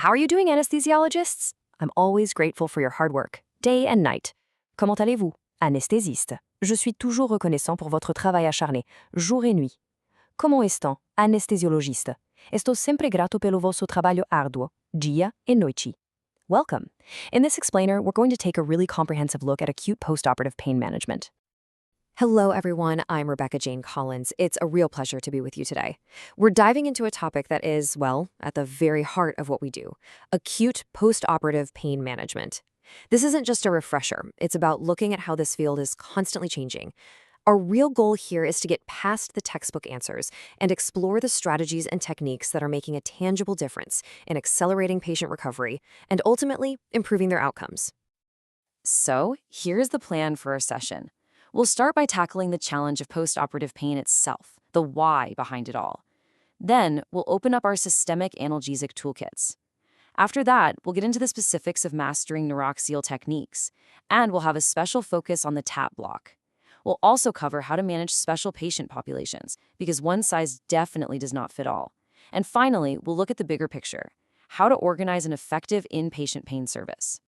How are you doing, anesthesiologists? I'm always grateful for your hard work, day and night. Comment allez-vous, anesthésiste? Je suis toujours reconnaissant pour votre travail acharné, jour et nuit. Como estão, anesthesiologista? Estou sempre grato pelo vosso trabalho árduo, dia e noite. Welcome. In this explainer, we're going to take a really comprehensive look at acute postoperative pain management. Hello, everyone. I'm Rebecca Jane Collins. It's a real pleasure to be with you today. We're diving into a topic that is, well, at the very heart of what we do, acute postoperative pain management. This isn't just a refresher. It's about looking at how this field is constantly changing. Our real goal here is to get past the textbook answers and explore the strategies and techniques that are making a tangible difference in accelerating patient recovery and ultimately improving their outcomes. So, here's the plan for our session. We'll start by tackling the challenge of postoperative pain itself, the why behind it all. Then, we'll open up our systemic analgesic toolkits. After that, we'll get into the specifics of mastering neuraxial techniques, and we'll have a special focus on the TAP block. We'll also cover how to manage special patient populations, because one size definitely does not fit all. And finally, we'll look at the bigger picture, how to organize an effective inpatient pain service.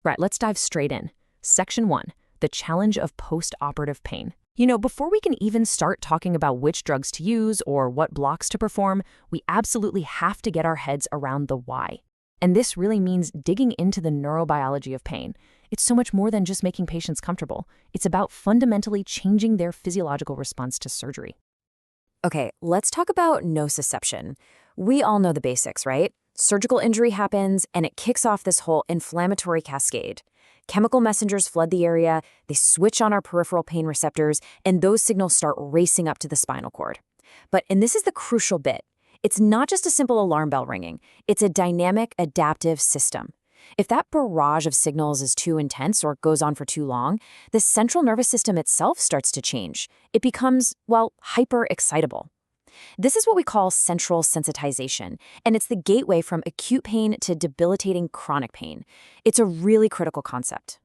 Right, let's dive straight in. Section 1. The challenge of postoperative pain. Before we can even start talking about which drugs to use or what blocks to perform, we absolutely have to get our heads around the why. And this really means digging into the neurobiology of pain. It's so much more than just making patients comfortable. It's about fundamentally changing their physiological response to surgery. Okay, let's talk about nociception. We all know the basics, right? Surgical injury happens, and it kicks off this whole inflammatory cascade. Chemical messengers flood the area, they switch on our peripheral pain receptors, and those signals start racing up to the spinal cord. And this is the crucial bit, it's not just a simple alarm bell ringing, it's a dynamic, adaptive system. If that barrage of signals is too intense or goes on for too long, the central nervous system itself starts to change. It becomes, hyper-excitable. This is what we call central sensitization, and it's the gateway from acute pain to debilitating chronic pain. It's a really critical concept.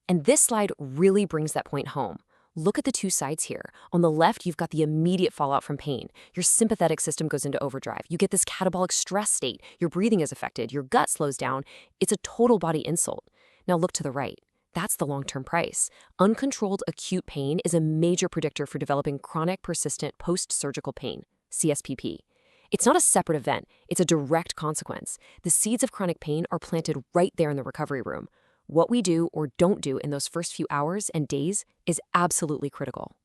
And this slide really brings that point home. Look at the two sides here. On the left, you've got the immediate fallout from pain. Your sympathetic system goes into overdrive. You get this catabolic stress state. Your breathing is affected. Your gut slows down. It's a total body insult. Now look to the right. That's the long-term price. Uncontrolled acute pain is a major predictor for developing chronic persistent post-surgical pain, CSPP. It's not a separate event, it's a direct consequence. The seeds of chronic pain are planted right there in the recovery room. What we do or don't do in those first few hours and days is absolutely critical.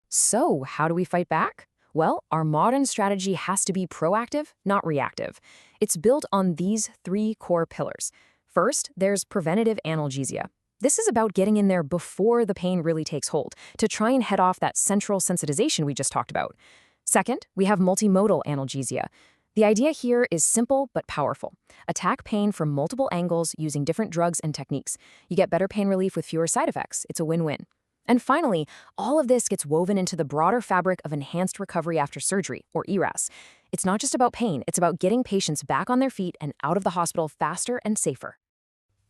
So, how do we fight back? Well, our modern strategy has to be proactive, not reactive. It's built on these three core pillars. First, there's preventative analgesia. This is about getting in there before the pain really takes hold, to try and head off that central sensitization we just talked about. Second, we have multimodal analgesia. The idea here is simple but powerful. Attack pain from multiple angles using different drugs and techniques. You get better pain relief with fewer side effects. It's a win-win. And finally, all of this gets woven into the broader fabric of enhanced recovery after surgery, or ERAS. It's not just about pain, it's about getting patients back on their feet and out of the hospital faster and safer.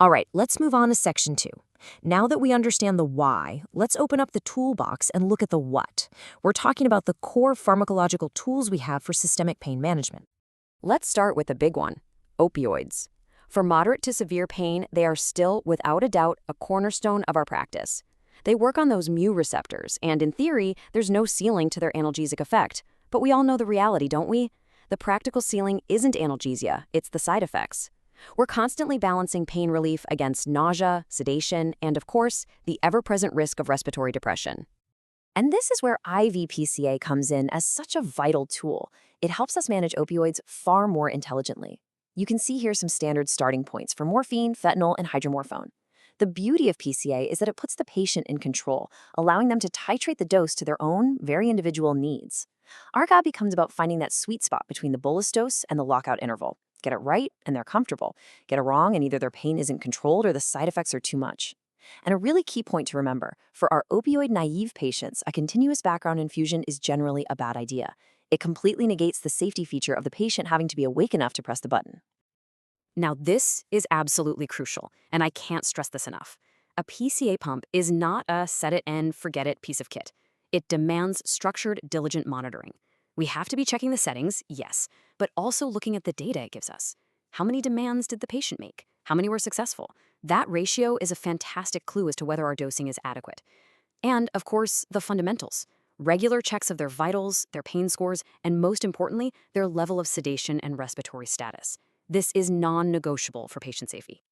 All right, let's move on to section 2. Now that we understand the why, let's open up the toolbox and look at the what. We're talking about the core pharmacological tools we have for systemic pain management. Let's start with the big one, opioids. For moderate to severe pain, they are still, without a doubt, a cornerstone of our practice. They work on those mu receptors, and in theory, there's no ceiling to their analgesic effect. But we all know the reality, don't we? The practical ceiling isn't analgesia, it's the side effects. We're constantly balancing pain relief against nausea, sedation, and of course, the ever-present risk of respiratory depression. And this is where IV PCA comes in as such a vital tool. It helps us manage opioids far more intelligently. You can see here some standard starting points for morphine, fentanyl, and hydromorphone. The beauty of PCA is that it puts the patient in control, allowing them to titrate the dose to their own, very individual needs. Our job becomes about finding that sweet spot between the bolus dose and the lockout interval. Get it right, and they're comfortable. Get it wrong, and either their pain isn't controlled or the side effects are too much. And a really key point to remember, for our opioid-naive patients, a continuous background infusion is generally a bad idea. It completely negates the safety feature of the patient having to be awake enough to press the button. Now, this is absolutely crucial, and I can't stress this enough. A PCA pump is not a set-it-and-forget-it piece of kit. It demands structured, diligent monitoring. We have to be checking the settings, yes, but also looking at the data it gives us. How many demands did the patient make? How many were successful? That ratio is a fantastic clue as to whether our dosing is adequate. And, of course, the fundamentals. Regular checks of their vitals, their pain scores, and most importantly, their level of sedation and respiratory status. This is non-negotiable for patient safety.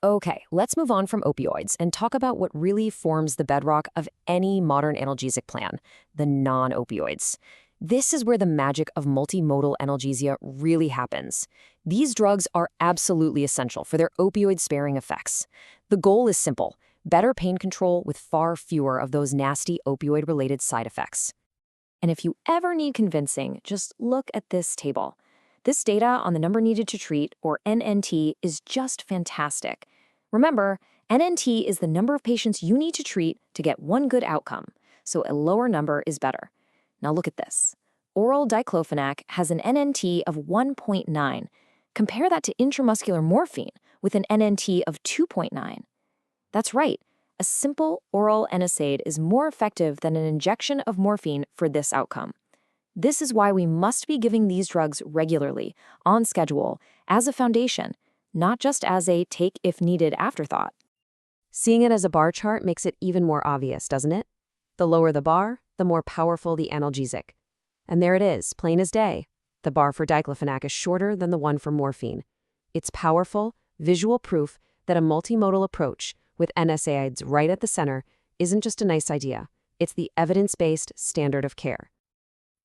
Okay, let's move on from opioids and talk about what really forms the bedrock of any modern analgesic plan, the non-opioids. This is where the magic of multimodal analgesia really happens. These drugs are absolutely essential for their opioid-sparing effects. The goal is simple: better pain control with far fewer of those nasty opioid-related side effects. And if you ever need convincing, just look at this table. This data on the number needed to treat, or NNT, is just fantastic. Remember, NNT is the number of patients you need to treat to get one good outcome, so a lower number is better. Now look at this. Oral diclofenac has an NNT of 1.9. Compare that to intramuscular morphine with an NNT of 2.9. That's right. A simple oral NSAID is more effective than an injection of morphine for this outcome. This is why we must be giving these drugs regularly, on schedule, as a foundation, not just as a take-if-needed afterthought. Seeing it as a bar chart makes it even more obvious, doesn't it? The lower the bar, the more powerful the analgesic. And there it is, plain as day. The bar for diclofenac is shorter than the one for morphine. It's powerful, visual proof that a multimodal approach, with NSAIDs right at the center, isn't just a nice idea. It's the evidence-based standard of care.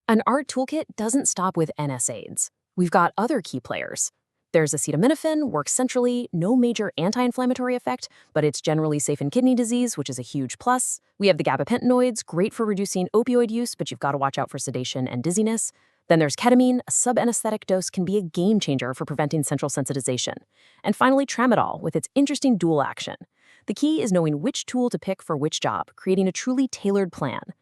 And our toolkit doesn't stop with NSAIDs. We've got other key players. There's acetaminophen, works centrally, no major anti-inflammatory effect, but it's generally safe in kidney disease, which is a huge plus. We have the Gabapentinoids, great for reducing opioid use, but you've got to watch out for sedation and dizziness. Then there's ketamine, a sub-anesthetic dose can be a game changer for preventing central sensitization. And finally, tramadol, with its interesting dual action. The key is knowing which tool to pick for which job, creating a truly tailored plan.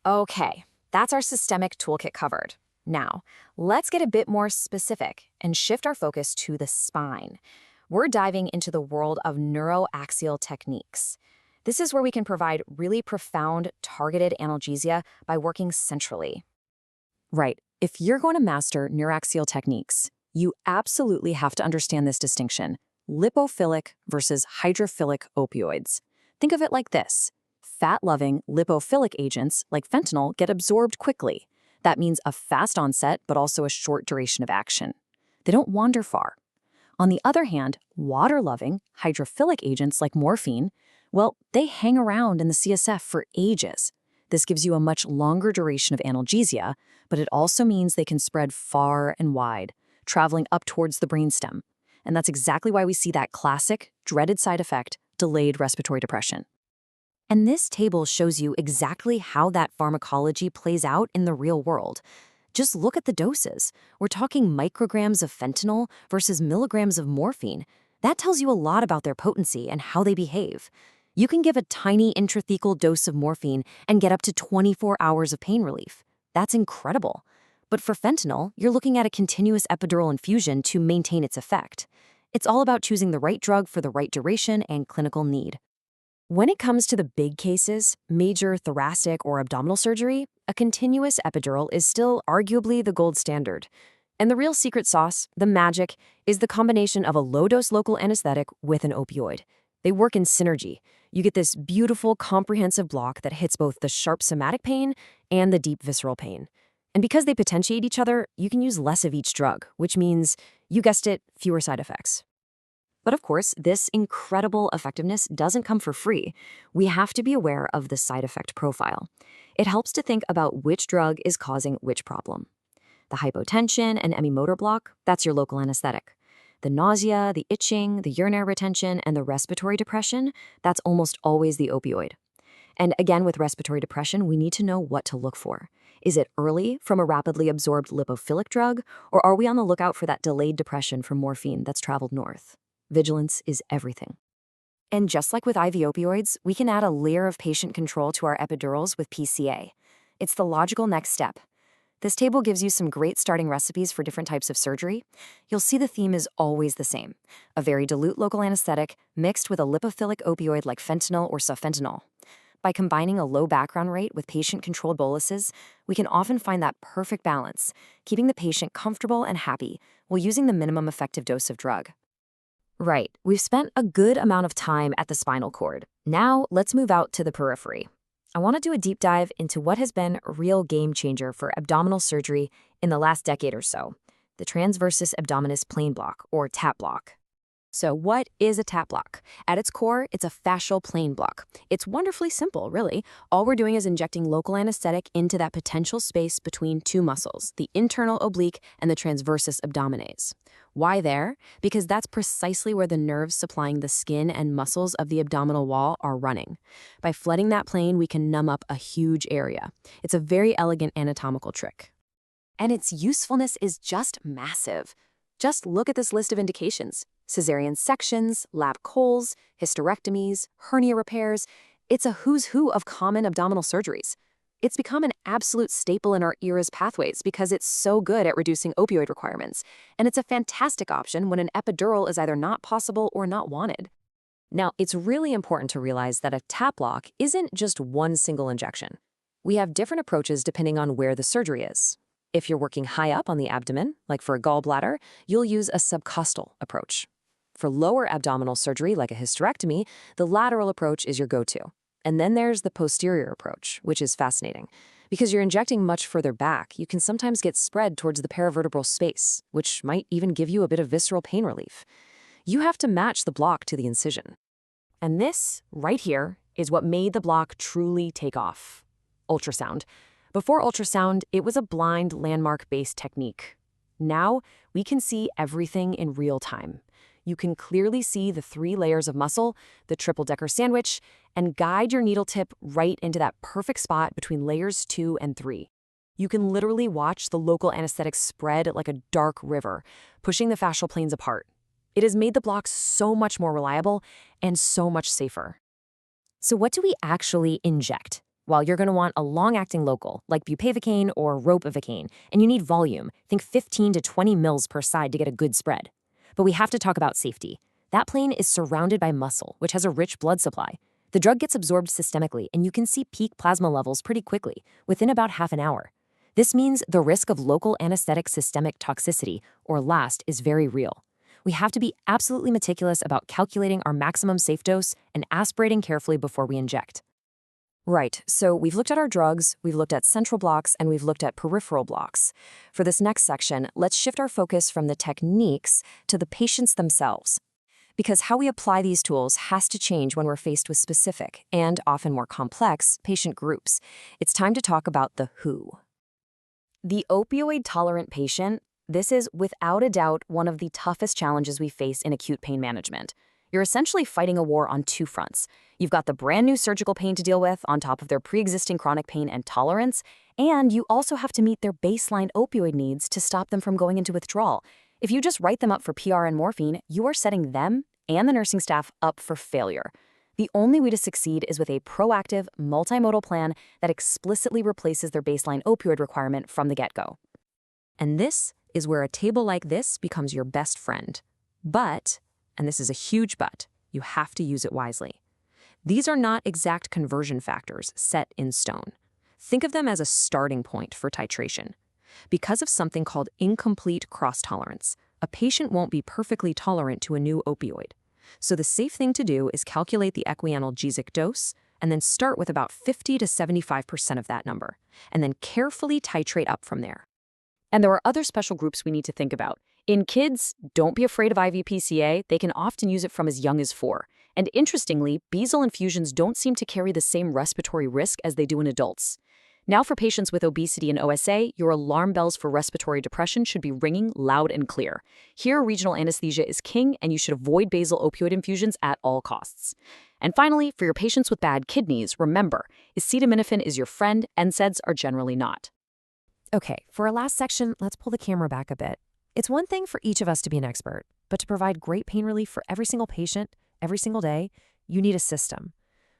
Okay, that's our systemic toolkit covered. Now, let's get a bit more specific and shift our focus to the spine. We're diving into the world of neuraxial techniques. This is where we can provide really profound, targeted analgesia by working centrally. Right. If you're going to master neuraxial techniques, you absolutely have to understand this distinction: lipophilic versus hydrophilic opioids. Think of it like this. Fat-loving lipophilic agents like fentanyl get absorbed quickly. That means a fast onset, but also a short duration of action. They don't wander far. On the other hand, water-loving hydrophilic agents like morphine, well, they hang around in the CSF for ages. This gives you a much longer duration of analgesia, but it also means they can spread far and wide, traveling up towards the brainstem. And that's exactly why we see that classic, dreaded side effect, delayed respiratory depression. And this table shows you exactly how that pharmacology plays out in the real world. Just look at the doses. We're talking micrograms of fentanyl versus milligrams of morphine. That tells you a lot about their potency and how they behave. You can give a tiny intrathecal dose of morphine and get up to 24 hours of pain relief. That's incredible. But for fentanyl, you're looking at a continuous epidural infusion to maintain its effect. It's all about choosing the right drug for the right duration and clinical need. When it comes to the big cases, major thoracic or abdominal surgery, a continuous epidural is still arguably the gold standard. And the real secret sauce, the magic, is the combination of a low-dose local anesthetic with an opioid. They work in synergy. You get this beautiful, comprehensive block that hits both the sharp somatic pain and the deep visceral pain. And because they potentiate each other, you can use less of each drug, which means, you guessed it, fewer side effects. But of course, this incredible effectiveness doesn't come for free. We have to be aware of the side effect profile. It helps to think about which drug is causing which problem. The hypotension and emimotor block, that's your local anesthetic. The nausea, the itching, the urinary retention, and the respiratory depression, that's almost always the opioid. And again, with respiratory depression, we need to know what to look for. Is it early from a rapidly absorbed lipophilic drug, or are we on the lookout for that delayed depression from morphine that's traveled north? Vigilance is everything. And just like with IV opioids, we can add a layer of patient control to our epidurals with PCA. It's the logical next step. This table gives you some great starting recipes for different types of surgery. You'll see the theme is always the same: a very dilute local anesthetic mixed with a lipophilic opioid like fentanyl or sufentanil. By combining a low background rate with patient-controlled boluses, we can often find that perfect balance, keeping the patient comfortable and happy while using the minimum effective dose of drug. Right, we've spent a good amount of time at the spinal cord. Now, let's move out to the periphery. I want to do a deep dive into what has been a real game changer for abdominal surgery in the last decade or so, the transversus abdominis plane block, or TAP block. So what is a TAP block? At its core, it's a fascial plane block. It's wonderfully simple, really. All we're doing is injecting local anesthetic into that potential space between two muscles, the internal oblique and the transversus abdominis. Why there? Because that's precisely where the nerves supplying the skin and muscles of the abdominal wall are running. By flooding that plane, we can numb up a huge area. It's a very elegant anatomical trick. And its usefulness is just massive. Just look at this list of indications. Cesarean sections, lap cols, hysterectomies, hernia repairs. It's a who's who of common abdominal surgeries. It's become an absolute staple in our era's pathways because it's so good at reducing opioid requirements. And it's a fantastic option when an epidural is either not possible or not wanted. Now, it's really important to realize that a TAP block isn't just one single injection. We have different approaches depending on where the surgery is. If you're working high up on the abdomen, like for a gallbladder, you'll use a subcostal approach. For lower abdominal surgery, like a hysterectomy, the lateral approach is your go-to. And then there's the posterior approach, which is fascinating. Because you're injecting much further back, you can sometimes get spread towards the paravertebral space, which might even give you a bit of visceral pain relief. You have to match the block to the incision. And this, right here, is what made the block truly take off. Ultrasound. Before ultrasound, it was a blind landmark-based technique. Now, we can see everything in real time. You can clearly see the 3 layers of muscle, the triple-decker sandwich, and guide your needle tip right into that perfect spot between layers 2 and 3. You can literally watch the local anesthetic spread like a dark river, pushing the fascial planes apart. It has made the block so much more reliable and so much safer. So what do we actually inject? Well, you're going to want a long-acting local, like bupivacaine or ropivacaine, and you need volume. Think 15 to 20 mils per side to get a good spread. But we have to talk about safety. That plane is surrounded by muscle, which has a rich blood supply. The drug gets absorbed systemically, and you can see peak plasma levels pretty quickly, within about half an hour. This means the risk of local anesthetic systemic toxicity, or LAST, is very real. We have to be absolutely meticulous about calculating our maximum safe dose and aspirating carefully before we inject. Right, so we've looked at our drugs, we've looked at central blocks, and we've looked at peripheral blocks. For this next section, let's shift our focus from the techniques to the patients themselves. Because how we apply these tools has to change when we're faced with specific, and often more complex, patient groups. It's time to talk about the who. The opioid-tolerant patient, this is without a doubt one of the toughest challenges we face in acute pain management. You're essentially fighting a war on 2 fronts. You've got the brand new surgical pain to deal with on top of their pre-existing chronic pain and tolerance, and you also have to meet their baseline opioid needs to stop them from going into withdrawal. If you just write them up for PR and morphine, you are setting them and the nursing staff up for failure. The only way to succeed is with a proactive, multimodal plan that explicitly replaces their baseline opioid requirement from the get-go. And this is where a table like this becomes your best friend. But, and this is a huge but, you have to use it wisely. These are not exact conversion factors set in stone. Think of them as a starting point for titration. Because of something called incomplete cross-tolerance, a patient won't be perfectly tolerant to a new opioid. So the safe thing to do is calculate the equianalgesic dose and then start with about 50 to 75% of that number, and then carefully titrate up from there. And there are other special groups we need to think about. In kids, don't be afraid of IV PCA. They can often use it from as young as 4. And interestingly, basal infusions don't seem to carry the same respiratory risk as they do in adults. Now for patients with obesity and OSA, your alarm bells for respiratory depression should be ringing loud and clear. Here, regional anesthesia is king, and you should avoid basal opioid infusions at all costs. And finally, for your patients with bad kidneys, remember, acetaminophen is your friend, NSAIDs are generally not. Okay, for our last section, let's pull the camera back a bit. It's one thing for each of us to be an expert, but to provide great pain relief for every single patient, every single day, you need a system.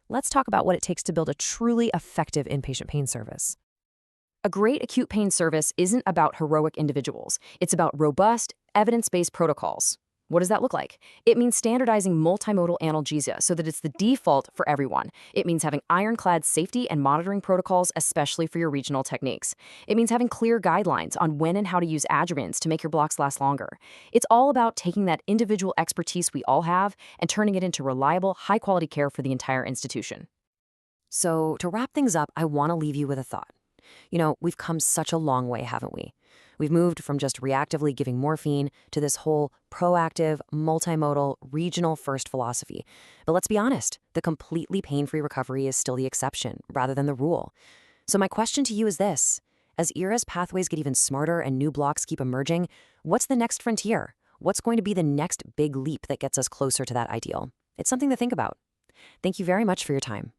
Let's talk about what it takes to build a truly effective inpatient pain service. A great acute pain service isn't about heroic individuals. It's about robust, evidence-based protocols. What does that look like? It means standardizing multimodal analgesia so that it's the default for everyone. It means having ironclad safety and monitoring protocols, especially for your regional techniques. It means having clear guidelines on when and how to use adjuvants to make your blocks last longer. It's all about taking that individual expertise we all have and turning it into reliable, high-quality care for the entire institution. So, to wrap things up, I want to leave you with a thought. We've come such a long way, haven't we? We've moved from just reactively giving morphine to this whole proactive, multimodal, regional first philosophy. But let's be honest, the completely pain-free recovery is still the exception rather than the rule. So my question to you is this: as ERA's pathways get even smarter and new blocks keep emerging, what's the next frontier? What's going to be the next big leap that gets us closer to that ideal? It's something to think about. Thank you very much for your time.